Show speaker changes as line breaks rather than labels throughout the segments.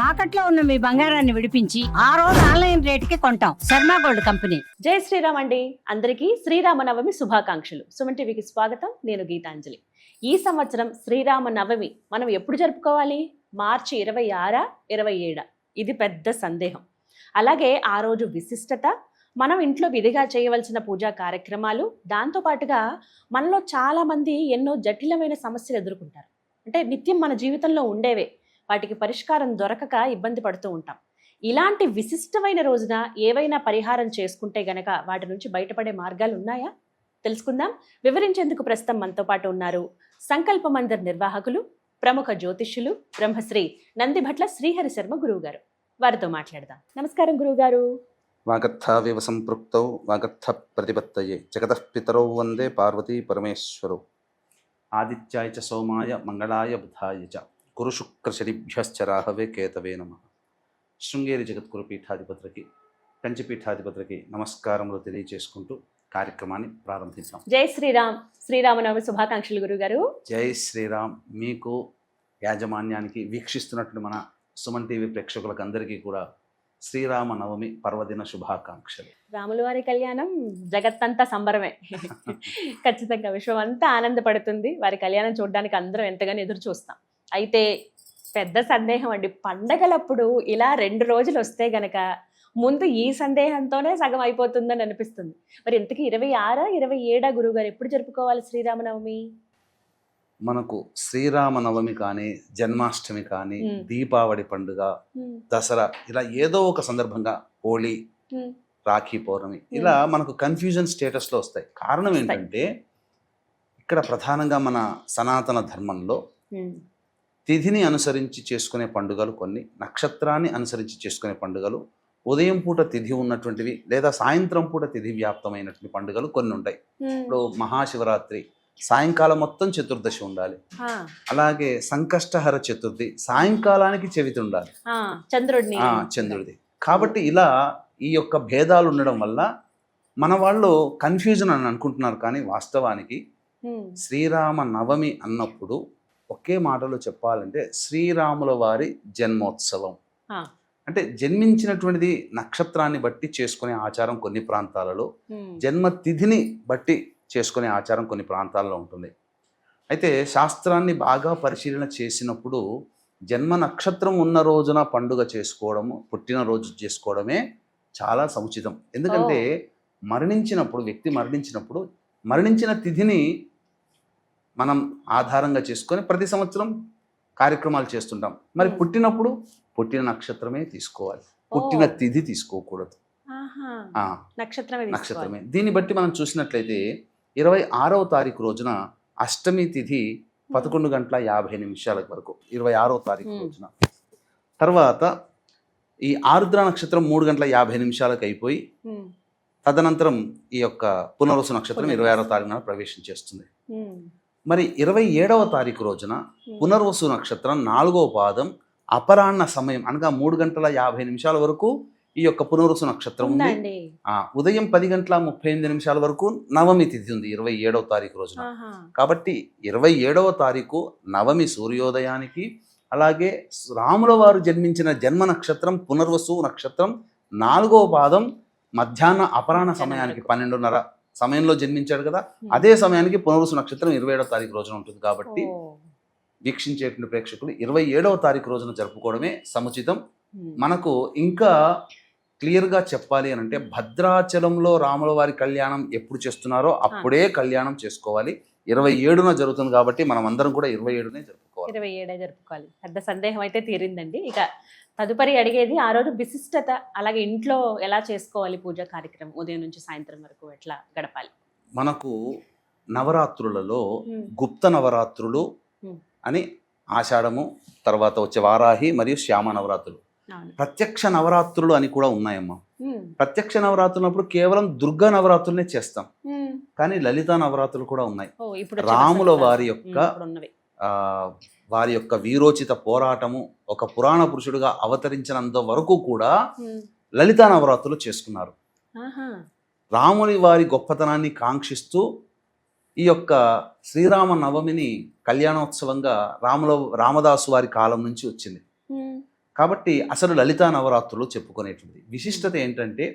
తాకట్లో ఉన్న మీ బంగారాన్ని విడిపించి ఆ రోజు ఆన్లైన్ రేటుకి కొంటాం. Sharma gold company.
జై శ్రీరామ్ అండి. అందరికీ శ్రీరామనవమి శుభాకాంక్షలు. సుమన్ టీవీకి స్వాగతం. నేను గీతాంజలి. ఈ సంవత్సరం శ్రీరామనవమి మనం ఎప్పుడు జరుపుకోవాలి? మార్చి 26, 27. ఇది పెద్ద సందేహం. అలాగే ఆ రోజు విశిష్టత, మనం ఇంట్లో విధిగా చేయవలసిన పూజా కార్యక్రమాలు, దాంతోపాటుగా మనలో చాలామంది ఎన్నో జటిలమైన సమస్యలు ఎదుర్కొంటారు. అంటే నిత్యం మన జీవితంలో ఉండేవే, వాటికి పరిష్కారం దొరకక ఇబ్బంది పడుతూ ఉంటాం. ఇలాంటి విశిష్టమైన రోజున ఏవైనా పరిహారం చేసుకుంటే గనక వాటి నుంచి బయటపడే మార్గాలు ఉన్నాయా? తెలుసుకుందాం. వివరించేందుకు ప్రస్తుతం మనతో పాటు ఉన్నారు సంకల్ప మందిర్ నిర్వాహకులు, ప్రముఖ జ్యోతిష్యులు, బ్రహ్మశ్రీ నందిభట్ల శ్రీహరి శర్మ గురువు గారు. వారితో మాట్లాడదాం. నమస్కారం గురువుగారు.
వాగర్థావివ సంపృక్తౌ వాగర్థ ప్రతిపత్తయే జగతః పితరౌ వందే పార్వతీ పరమేశ్వరౌ. ఆదిత్యాయ చ సోమాయ మంగళాయ బుధాయ చ గురు శుక్ర శనిభ్యశ్చ రాహవే కేతవే నమః. శృంగేరి జగద్గురు పీఠాధిపతులకి, కంచిపీఠాధిపతులకి నమస్కారములు తెలియజేసుకుంటూ కార్యక్రమాన్ని ప్రారంభిద్దాం.
జై శ్రీరామ్. శ్రీరామనవమి శుభాకాంక్షలు గురుగారు.
జై శ్రీరామ్. మీకు, యాజమాన్యానికి, వీక్షిస్తున్నటువంటి మన సుమన్ టీవీ ప్రేక్షకులకు అందరికీ కూడా శ్రీరామ నవమి పర్వదిన శుభాకాంక్షలు.
రాముల వారి కళ్యాణం జగత్తంతా సంబరమే. ఖచ్చితంగా విశ్వం అంతా ఆనందపడుతుంది. వారి కళ్యాణం చూడడానికి అందరం ఎంతగానో ఎదురు చూస్తాం. అయితే పెద్ద సందేహం అండి, పండగలప్పుడు ఇలా 2 రోజులు వస్తే గనక ముందు ఈ సందేహంతోనే సగం అయిపోతుందని అనిపిస్తుంది. మరి ఇంతకీ 26, 27 గురువుగారు ఎప్పుడు జరుపుకోవాలి శ్రీరామనవమి?
మనకు శ్రీరామనవమి కానీ, జన్మాష్టమి కానీ, దీపావళి పండుగ, దసరా, ఇలా ఏదో ఒక సందర్భంగా, హోళీ, రాఖీ పౌర్ణమి, ఇలా మనకు కన్ఫ్యూజన్ స్టేటస్లో వస్తాయి. కారణం ఏంటంటే ఇక్కడ ప్రధానంగా మన సనాతన ధర్మంలో తిథిని అనుసరించి చేసుకునే పండుగలు కొన్ని, నక్షత్రాన్ని అనుసరించి చేసుకునే పండుగలు, ఉదయం పూట తిథి ఉన్నటువంటివి లేదా సాయంత్రం పూట తిథి వ్యాప్తమైనటువంటి పండుగలు కొన్ని ఉంటాయి. ఇప్పుడు మహాశివరాత్రి సాయంకాలం మొత్తం చతుర్దశి ఉండాలి. అలాగే సంకష్టహర చతుర్థి సాయంకాలానికి చవితి ఉండాలి, చంద్రుడిది. కాబట్టి ఇలా ఈ యొక్క భేదాలు ఉండడం వల్ల మన వాళ్ళు కన్ఫ్యూజన్ అని అనుకుంటున్నారు. కానీ వాస్తవానికి శ్రీరామ నవమి అన్నప్పుడు ఒకే మాటలో చెప్పాలంటే శ్రీరాముల వారి జన్మోత్సవం. అంటే జన్మించినటువంటిది నక్షత్రాన్ని బట్టి చేసుకునే ఆచారం కొన్ని ప్రాంతాలలో, జన్మ తిథిని బట్టి చేసుకునే ఆచారం కొన్ని ప్రాంతాల్లో ఉంటుంది. అయితే శాస్త్రాన్ని బాగా పరిశీలన చేసినప్పుడు జన్మ నక్షత్రం ఉన్న రోజున పండుగ చేసుకోవడము, పుట్టినరోజు చేసుకోవడమే చాలా సముచితం. ఎందుకంటే మరణించినప్పుడు, వ్యక్తి మరణించినప్పుడు మరణించిన తిథిని మనం ఆధారంగా చేసుకొని ప్రతి సంవత్సరం కార్యక్రమాలు చేస్తుంటాం. మరి పుట్టినప్పుడు పుట్టిన నక్షత్రమే తీసుకోవాలి, పుట్టిన తిథి తీసుకోకూడదు. నక్షత్రమే. దీన్ని బట్టి మనం చూసినట్లయితే 26వ తారీఖు రోజున అష్టమి తిథి 11:50 వరకు, 26వ తారీఖు రోజున. తర్వాత ఈ ఆరుద్ర నక్షత్రం 3:50 అయిపోయి తదనంతరం ఈ యొక్క పునర్వసు నక్షత్రం 26వ తారీఖున ప్రవేశం చేస్తుంది. మరి 27వ తారీఖు రోజున పునర్వసు నక్షత్రం 4వ పాదం అపరాహ్న సమయం అనగా 3:50 వరకు ఈ యొక్క పునర్వసు నక్షత్రం ఉంది. ఉదయం 10:38 వరకు నవమి తిథి ఉంది 27వ తారీఖు రోజున. కాబట్టి 27వ తారీఖు నవమి సూర్యోదయానికి, అలాగే రాముల వారు జన్మించిన జన్మ నక్షత్రం పునర్వసు నక్షత్రం 4వ పాదం మధ్యాహ్న అపరాహ్న సమయానికి 12:30 సమయంలో జన్మించాడు కదా, అదే సమయానికి పునర్వసు నక్షత్రం 27వ తారీఖు రోజున ఉంటుంది. కాబట్టి వీక్షించేటువంటి ప్రేక్షకులు 27వ తారీఖు రోజున జరుపుకోవడమే సముచితం. మనకు ఇంకా క్లియర్గా చెప్పాలి అని అంటే భద్రాచలంలో రాముల వారి కళ్యాణం ఎప్పుడు చేస్తున్నారో అప్పుడే కళ్యాణం చేసుకోవాలి. 27న జరుగుతుంది కాబట్టి మనం అందరం కూడా 27నే జరుపుకోవాలి.
27 జరుపుకోవాలి. పెద్ద సందేహం అయితే తీరిందండి. ఇక తదుపరి అడిగేది ఆ రోజు విశిష్టత, అలాగే ఇంట్లో ఎలా చేసుకోవాలి పూజా కార్యక్రమం, ఉదయం నుంచి సాయంత్రం వరకు ఎట్లా గడపాలి?
మనకు నవరాత్రులలో గుప్త నవరాత్రులు అని ఆషాఢము తర్వాత వచ్చే వారాహి మరియు శ్యామ నవరాత్రులు, ప్రత్యక్ష నవరాత్రులు అని కూడా ఉన్నాయమ్మా. ప్రత్యక్ష నవరాత్రులప్పుడు కేవలం దుర్గా నవరాత్రులనే చేస్తాం, కానీ లలితా నవరాత్రులు కూడా ఉన్నాయి. రాముల వారి యొక్క వీరోచిత పోరాటము, ఒక పురాణ పురుషుడుగా అవతరించినంత వరకు కూడా లలితా నవరాత్రులు చేసుకున్నారు. రాముని వారి గొప్పతనాన్ని కాంక్షిస్తూ ఈ యొక్క శ్రీరామ నవమిని కళ్యాణోత్సవంగా రామదాసు వారి కాలం నుంచి వచ్చింది. కాబట్టి అసలు లలితా నవరాత్రులు చెప్పుకునేటువంటి విశిష్టత ఏంటంటే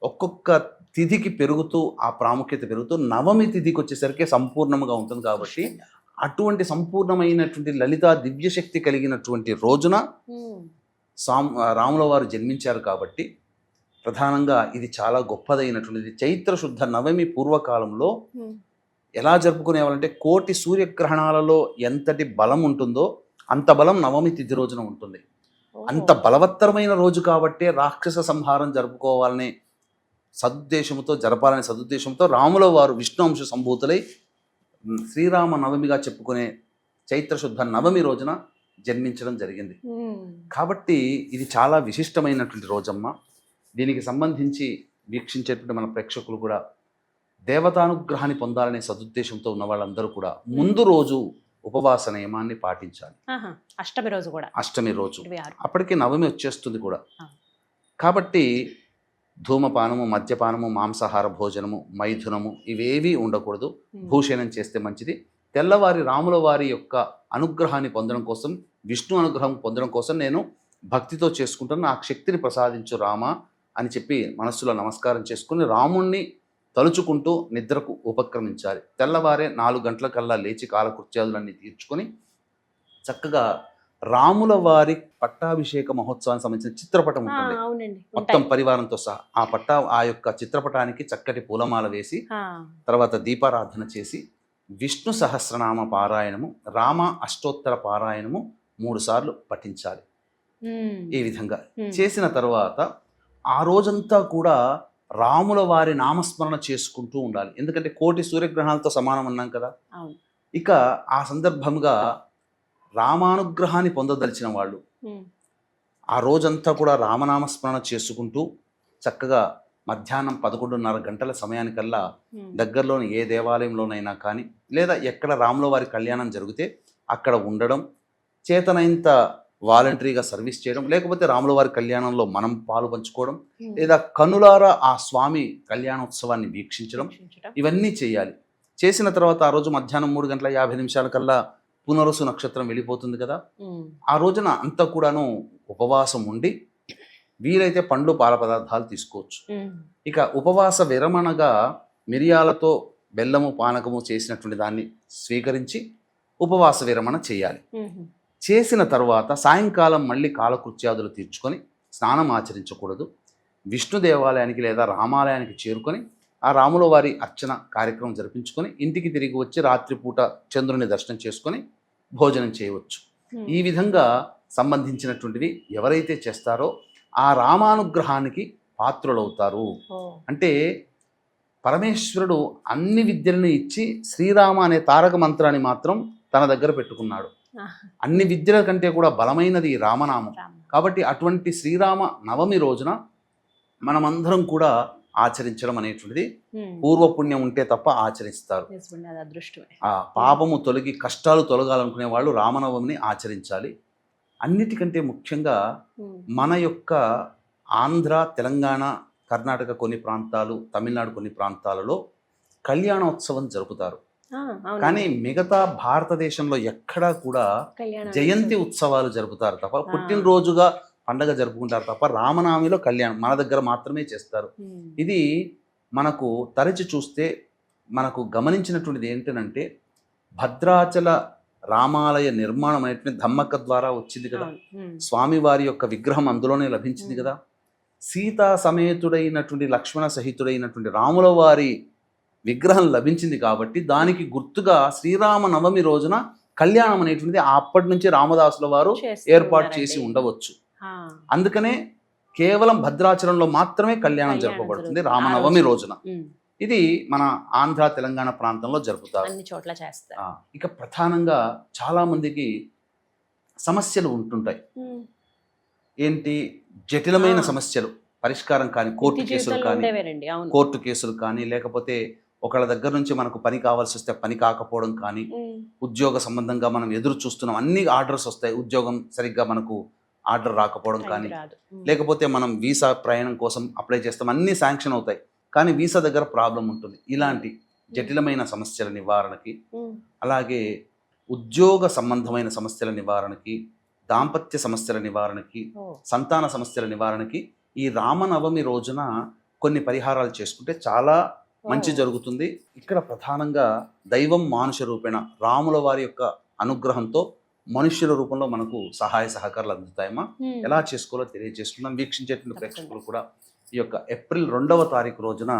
ఒక్కొక్క తిథికి పెరుగుతూ ఆ ప్రాముఖ్యత పెరుగుతూ నవమి తిథికి వచ్చేసరికి సంపూర్ణంగా ఉంటుంది కాబట్టి అటువంటి సంపూర్ణమైనటువంటి లలితా దివ్యశక్తి కలిగినటువంటి రోజున రాముల వారు జన్మించారు కాబట్టి ప్రధానంగా ఇది చాలా గొప్పదైనటువంటిది. చైత్ర శుద్ధ నవమి పూర్వకాలంలో ఎలా జరుపుకునేవాళ్ళంటే కోటి సూర్యగ్రహణాలలో ఎంతటి బలం ఉంటుందో అంత బలం నవమి తిథి రోజున ఉంటుంది. అంత బలవత్తరమైన రోజు కాబట్టే రాక్షస సంహారం జరుపుకోవాలనే సదుద్దేశంతో జరపాలనే సదుద్దేశంతో రాముల వారు విష్ణు అంశ సంభూతులై శ్రీరామ నవమిగా చెప్పుకునే చైత్రశుద్ధ నవమి రోజున జన్మించడం జరిగింది. కాబట్టి ఇది చాలా విశిష్టమైనటువంటి రోజమ్మ. దీనికి సంబంధించి వీక్షించేటువంటి మన ప్రేక్షకులు కూడా దేవతానుగ్రహాన్ని పొందాలనే సదుద్దేశంతో ఉన్న వాళ్ళందరూ కూడా ముందు రోజు ఉపవాస నియమాన్ని పాటించాలి. అష్టమి రోజు అప్పటికి నవమి వచ్చేస్తుంది కూడా. కాబట్టి ధూమపానము, మద్యపానము, మాంసాహార భోజనము, మైథునము ఇవేవీ ఉండకూడదు. భూషణం చేస్తే మంచిది. తెల్లవారి రాముల వారి యొక్క అనుగ్రహాన్ని పొందడం కోసం, విష్ణు అనుగ్రహం పొందడం కోసం నేను భక్తితో చేసుకుంటాను, నాకు శక్తిని ప్రసాదించు రామ అని చెప్పి మనస్సులో నమస్కారం చేసుకుని రాముణ్ణి తలుచుకుంటూ నిద్రకు ఉపక్రమించాలి. తెల్లవారే 4 గంటలకల్లా లేచి కాలకృత్యాదులన్నీ తీర్చుకొని చక్కగా రాముల వారి పట్టాభిషేక మహోత్సవానికి సంబంధించిన చిత్రపటం ఉంటుంది మొత్తం పరివారంతో సహా. ఆ యొక్క చిత్రపటానికి చక్కటి పూలమాల వేసి తర్వాత దీపారాధన చేసి విష్ణు సహస్రనామ పారాయణము, రామ అష్టోత్తర పారాయణము 3 సార్లు పఠించాలి. ఈ విధంగా చేసిన తర్వాత ఆ రోజంతా కూడా రాముల వారి నామస్మరణ చేసుకుంటూ ఉండాలి. ఎందుకంటే కోటి సూర్యగ్రహణాలతో సమానం అన్నాం కదా. ఇక ఆ సందర్భంగా రామానుగ్రహాన్ని పొందదలిచిన వాళ్ళు ఆ రోజంతా కూడా రామనామస్మరణ చేసుకుంటూ చక్కగా మధ్యాహ్నం 11:30 గంటల సమయానికల్లా దగ్గరలోని ఏ దేవాలయంలోనైనా కానీ లేదా ఎక్కడ రాముల వారి కళ్యాణం జరిగితే అక్కడ ఉండడం, చేతనైనంత వాలంటరీగా సర్వీస్ చేయడం, లేకపోతే రాముల వారి కళ్యాణంలో మనం పాలు పంచుకోవడం, లేదా కనులారా ఆ స్వామి కళ్యాణోత్సవాన్ని వీక్షించడం, ఇవన్నీ చేయాలి. చేసిన తర్వాత ఆ రోజు మధ్యాహ్నం 3:50 కల్లా పునరుసు నక్షత్రం వెళ్ళిపోతుంది కదా. ఆ రోజున అంతా కూడాను ఉపవాసం ఉండి వీలైతే పండ్లు పాల పదార్థాలు తీసుకోవచ్చు. ఇక ఉపవాస విరమణగా మిరియాలతో బెల్లము పానకము చేసినటువంటి దాన్ని స్వీకరించి ఉపవాస విరమణ చేయాలి. చేసిన తర్వాత సాయంకాలం మళ్ళీ కాలకృత్యాదులు తీర్చుకొని స్నానం ఆచరించకూడదు. విష్ణు దేవాలయానికి లేదా రామాలయానికి చేరుకొని ఆ రాముల వారి అర్చన కార్యక్రమం జరిపించుకొని ఇంటికి తిరిగి వచ్చి రాత్రిపూట చంద్రుని దర్శనం చేసుకొని భోజనం చేయవచ్చు. ఈ విధంగా సంబంధించినటువంటివి ఎవరైతే చేస్తారో ఆ రామానుగ్రహానికి పాత్రులవుతారు. అంటే పరమేశ్వరుడు అన్ని విద్యలను ఇచ్చి శ్రీరామ అనే తారక మంత్రాన్ని మాత్రం తన దగ్గర పెట్టుకున్నాడు. అన్ని విద్యల కంటే కూడా బలమైనది రామనామం. కాబట్టి అటువంటి శ్రీరామ నవమి రోజున మనమందరం కూడా ఆచరించడం అనేటువంటిది పూర్వపుణ్యం ఉంటే తప్ప ఆచరిస్తారు. ఆ పాపము తొలగి కష్టాలు తొలగాలనుకునే వాళ్ళు రామనవమిని ఆచరించాలి. అన్నిటికంటే ముఖ్యంగా మన యొక్క ఆంధ్ర, తెలంగాణ, కర్ణాటక కొన్ని ప్రాంతాలు, తమిళనాడు కొన్ని ప్రాంతాలలో కళ్యాణోత్సవం జరుపుతారు. కానీ మిగతా భారతదేశంలో ఎక్కడా కూడా జయంతి ఉత్సవాలు జరుపుతారు తప్ప, పుట్టినరోజుగా పండగ జరుపుకుంటారు తప్ప రామనామిలో కళ్యాణం మన దగ్గర మాత్రమే చేస్తారు. ఇది మనకు తరచి చూస్తే మనకు గమనించినటువంటిది ఏంటంటే భద్రాచల రామాలయ నిర్మాణం అనేటువంటి ధమ్మక్క ద్వారా వచ్చింది కదా. స్వామివారి యొక్క విగ్రహం అందులోనే లభించింది కదా. సీతా సమేతుడైనటువంటి లక్ష్మణ సహితుడైనటువంటి రాముల వారి విగ్రహం లభించింది కాబట్టి దానికి గుర్తుగా శ్రీరామ నవమి రోజున కళ్యాణం అనేటువంటిది అప్పటి నుంచి రామదాసుల వారు ఏర్పాటు చేసి ఉండవచ్చు. అందుకనే కేవలం భద్రాచలంలో మాత్రమే కళ్యాణం జరపబడుతుంది రామనవమి రోజున. ఇది మన ఆంధ్ర, తెలంగాణ ప్రాంతంలో జరుపుతారు. ఇక ప్రధానంగా చాలా మందికి సమస్యలు ఉంటుంటాయి. ఏంటి? జటిలమైన సమస్యలు పరిష్కారం కానీ కోర్టు కేసులు కానీ లేకపోతే ఒకళ్ళ దగ్గర నుంచి మనకు పని కావాల్సి వస్తే పని కాకపోవడం కానీ, ఉద్యోగ సంబంధంగా మనం ఎదురు చూస్తున్నాం, అన్ని ఆర్డర్స్ వస్తాయి, ఉద్యోగం సరిగ్గా మనకు ఆర్డర్ రాకపోవడం కానీ, లేకపోతే మనం వీసా ప్రయాణం కోసం అప్లై చేస్తాం, అన్నీ శాంక్షన్ అవుతాయి కానీ వీసా దగ్గర ప్రాబ్లం ఉంటుంది. ఇలాంటి జటిలమైన సమస్యల నివారణకి, అలాగే ఉద్యోగ సంబంధమైన సమస్యల నివారణకి, దాంపత్య సమస్యల నివారణకి,
ఓ.
సంతాన సమస్యల నివారణకి ఈ రామనవమి రోజున కొన్ని పరిహారాలు చేసుకుంటే చాలా మంచి జరుగుతుంది. ఇక్కడ ప్రధానంగా దైవం మానుష రూపేణ రాముల వారి యొక్క అనుగ్రహంతో మనుష్యుల రూపంలో మనకు సహాయ సహకారాలు అందుతాయమ్మా. ఎలా చేసుకోవాలో తెలియజేసుకుందాం. వీక్షించేటువంటి ప్రేక్షకులు కూడా ఈ యొక్క ఏప్రిల్ 2వ తారీఖు రోజున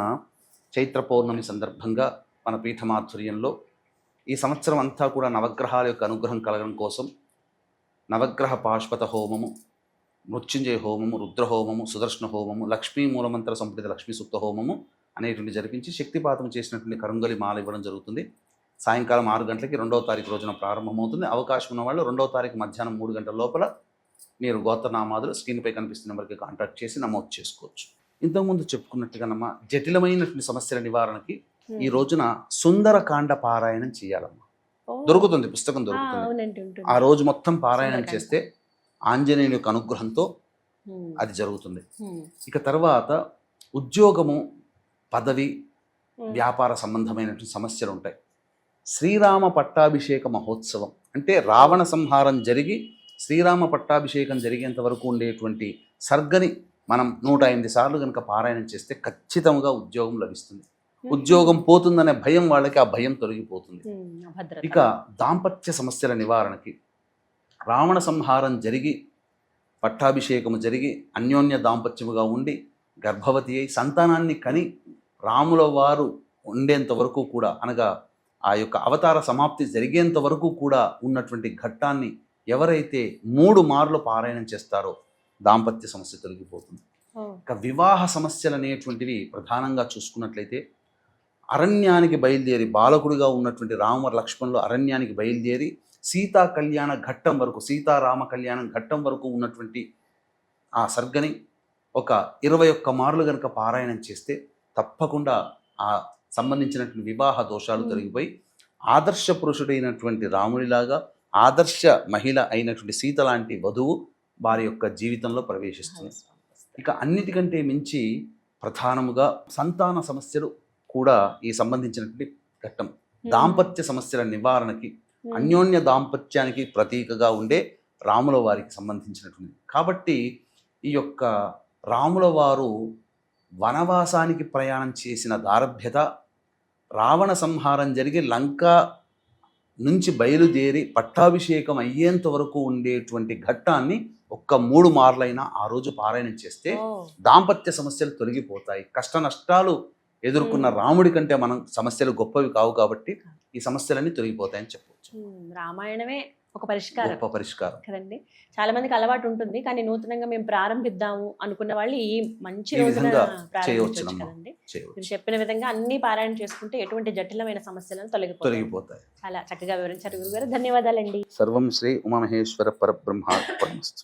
చైత్ర పౌర్ణమి సందర్భంగా మన పీఠమాధుర్యంలో ఈ సంవత్సరం అంతా కూడా నవగ్రహాల యొక్క అనుగ్రహం కలగడం కోసం నవగ్రహ పాశుపత హోమము, మృత్యుంజయ హోమము, రుద్ర హోమము, సుదర్శన హోమము, లక్ష్మీ మూలమంత్ర సంపుటిత లక్ష్మీ సూక్త హోమము అనేటువంటి జరిపించి శక్తిపాతం చేసినటువంటి కరుంగలి మాల ఇవ్వడం జరుగుతుంది. సాయంకాలం 6 గంటలకి 2వ తారీఖు రోజున ప్రారంభమవుతుంది. అవకాశం ఉన్న వాళ్ళు 2వ తారీఖు మధ్యాహ్నం 3 గంటల లోపల మీరు గోత్రనామాదులు స్క్రీన్పై కనిపిస్తున్న నెంబర్కి కాంటాక్ట్ చేసి నమోదు చేసుకోవచ్చు. ఇంతకుముందు చెప్పుకున్నట్టుగానమ్మా, జటిలమైనటువంటి సమస్యల నివారణకి ఈ రోజున సుందరకాండ పారాయణం చేయాలమ్మా. దొరుకుతుంది, పుస్తకం దొరుకుతుంది. ఆ రోజు మొత్తం పారాయణం చేస్తే ఆంజనేయుని యొక్క అనుగ్రహంతో అది జరుగుతుంది. ఇక తర్వాత ఉద్యోగము, పదవి, వ్యాపార సంబంధమైనటువంటి సమస్యలు ఉంటాయి. శ్రీరామ పట్టాభిషేక మహోత్సవం అంటే రావణ సంహారం జరిగి శ్రీరామ పట్టాభిషేకం జరిగేంత వరకు ఉండేటువంటి సర్గని మనం 108 సార్లు కనుక పారాయణం చేస్తే ఖచ్చితంగా ఉద్యోగం లభిస్తుంది. ఉద్యోగం పోతుందనే భయం వాళ్ళకి, ఆ భయం తొలగిపోతుంది. ఇక దాంపత్య సమస్యల నివారణకి రావణ సంహారం జరిగి పట్టాభిషేకము జరిగి అన్యోన్య దాంపత్యముగా ఉండి గర్భవతి అయి సంతానాన్ని కని రాముల వారు ఉండేంత వరకు కూడా, అనగా ఆ యొక్క అవతార సమాప్తి జరిగేంత వరకు కూడా ఉన్నటువంటి ఘట్టాన్ని ఎవరైతే 3 మార్లు పారాయణం చేస్తారో దాంపత్య సమస్య తొలగిపోతుంది. ఇక వివాహ సమస్యలు అనేటువంటివి ప్రధానంగా చూసుకున్నట్లయితే అరణ్యానికి బయలుదేరి బాలకుడిగా ఉన్నటువంటి రామ లక్ష్మణులు అరణ్యానికి బయలుదేరి సీతా కళ్యాణ ఘట్టం వరకు, సీతారామ కళ్యాణం ఘట్టం వరకు ఉన్నటువంటి ఆ సర్గని ఒక 21 మార్లు కనుక పారాయణం చేస్తే తప్పకుండా ఆ సంబంధించినటువంటి వివాహ దోషాలు తొలగిపోయి ఆదర్శ పురుషుడైనటువంటి రాముడిలాగా ఆదర్శ మహిళ అయినటువంటి సీత లాంటి వధువు వారి యొక్క జీవితంలో ప్రవేశిస్తుంది. ఇక అన్నిటికంటే మించి ప్రధానముగా సంతాన సమస్యలు కూడా ఈ సంబంధించినటువంటి ఘట్టం. దాంపత్య సమస్యల నివారణకి, అన్యోన్య దాంపత్యానికి ప్రతీకగా ఉండే రాముల వారికి సంబంధించినటువంటి. కాబట్టి ఈ యొక్క రాముల వారు వనవాసానికి ప్రయాణం చేసిన దారభ్యత, రావణ సంహారం జరిగి లంక నుంచి బయలుదేరి పట్టాభిషేకం అయ్యేంత వరకు ఉండేటువంటి ఘట్టాన్ని ఒక్క 3 మార్లైనా ఆ రోజు పారాయణం చేస్తే దాంపత్య సమస్యలు తొలగిపోతాయి. కష్ట నష్టాలు ఎదుర్కొన్న రాముడి కంటే మనం సమస్యలు గొప్పవి కావు కాబట్టి ఈ సమస్యలన్నీ తొలగిపోతాయని చెప్పవచ్చు.
రామాయణమే ఒక పరిష్కారం,
గొప్ప పరిష్కారం
కదండి. చాలా మందికి అలవాటు ఉంటుంది, కానీ నూతనంగా మేము ప్రారంభిద్దాము అనుకున్న వాళ్ళు ఈ మంచి రోజున ప్రారంభించవచ్చు కదండి. మీరు చెప్పిన విధంగా అన్ని పారాయణ చేసుకుంటే ఎటువంటి జటిలమైన సమస్యలను తొలగిపోతాయి. చాలా చక్కగా వివరించారు గురుగారు, ధన్యవాదాలండి.
సర్వం శ్రీ ఉమామహేశ్వర పరబ్రహ్మార్పణమస్తు.